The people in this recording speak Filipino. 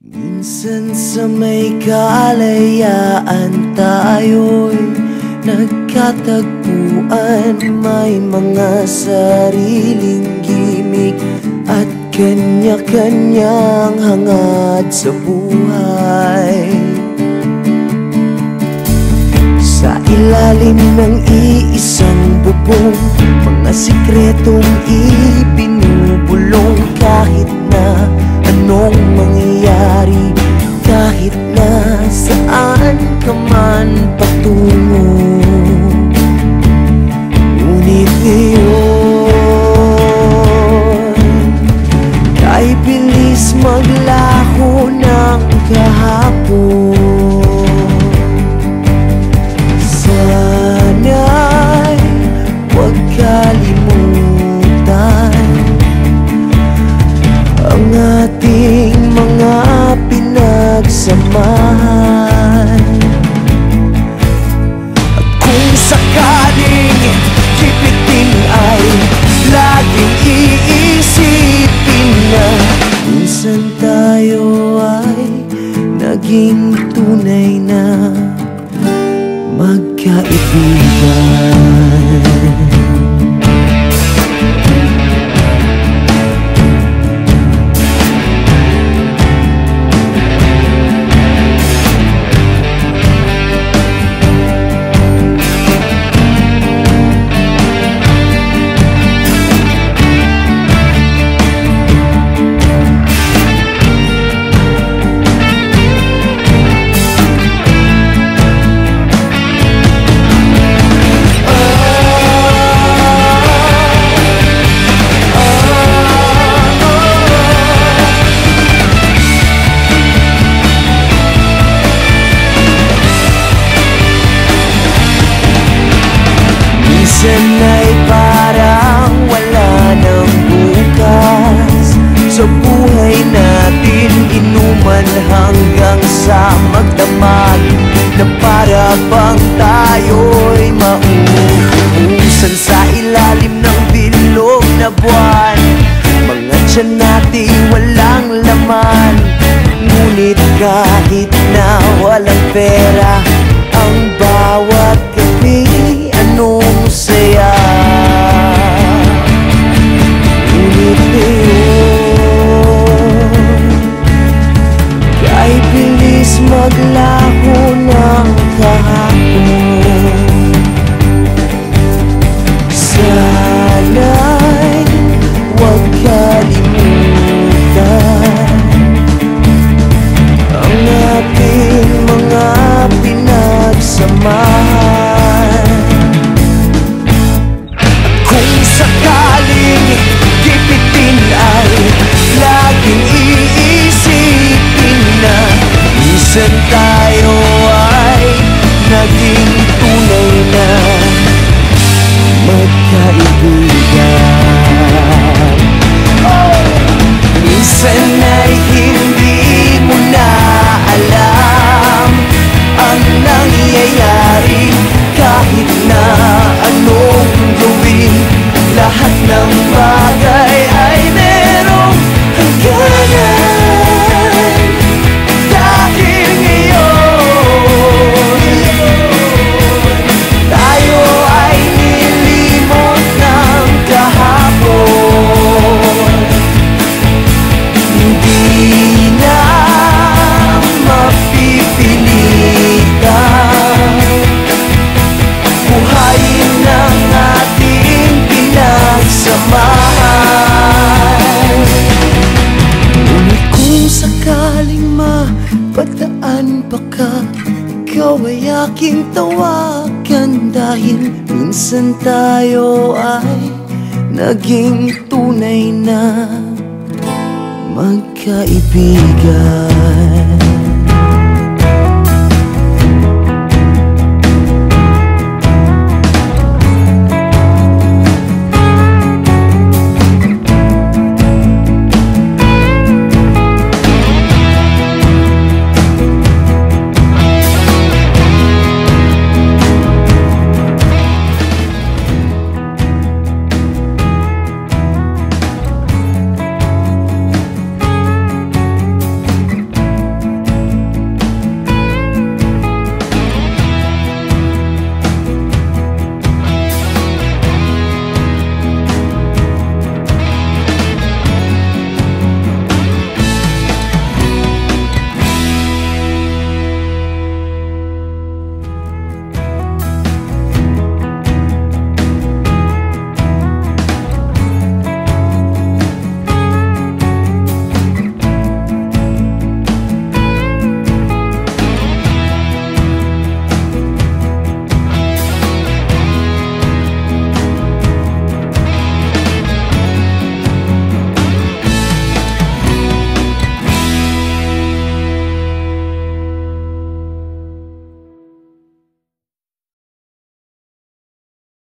Minsan sa may kalayaan tayo'y nagkatagpuan. May mga sariling gimik at kanya-kanyang hangad sa buhay. Sa ilalim ng iisang bubong, mga sikretong ibinubulong. Kahit na anong mangyayari, kahit na saan ka man patungo, ngunit ngayon kay bilis maglaho ng kahapon. Sana'y huwag kalimutan ang ating mga pinagsamahan. At kung sakaling kipitin ay laging iisipin na minsan tayo ay naging tunay na magkaibigan. Minsan ay parang wala ng bukas sa buhay natin, inuman hanggang sa magdamag na para bang tayo'y mauubusan sa ilalim ng bilog na buwan. Mga tiyan natin walang laman, ngunit kahit na walang pera, ang bawat gabi anong saya. Ngunit ngayon kay bilis maglaho ng kahapon. Sana'y huwag kalimutan ang ating mga pinagsamahan. Kung sakaling gipitin ay laging iisipin na minsan tayo ay naging tunay na magkaibigan. Minsan ay hindi mo na alam ang nangyayari, kahit na anong gawin, lahat ng bagay ay merong hangganan. Dahil ngayon tayo ay nilimot ng kahapon. Hindi na mapipilitan buhayin ng ating pinagsamahan. Ngunit kung sakaling mapadaan pa ka, ikaw ay aking tawagan. Dahil minsan tayo ay naging tunay na magkaibigan.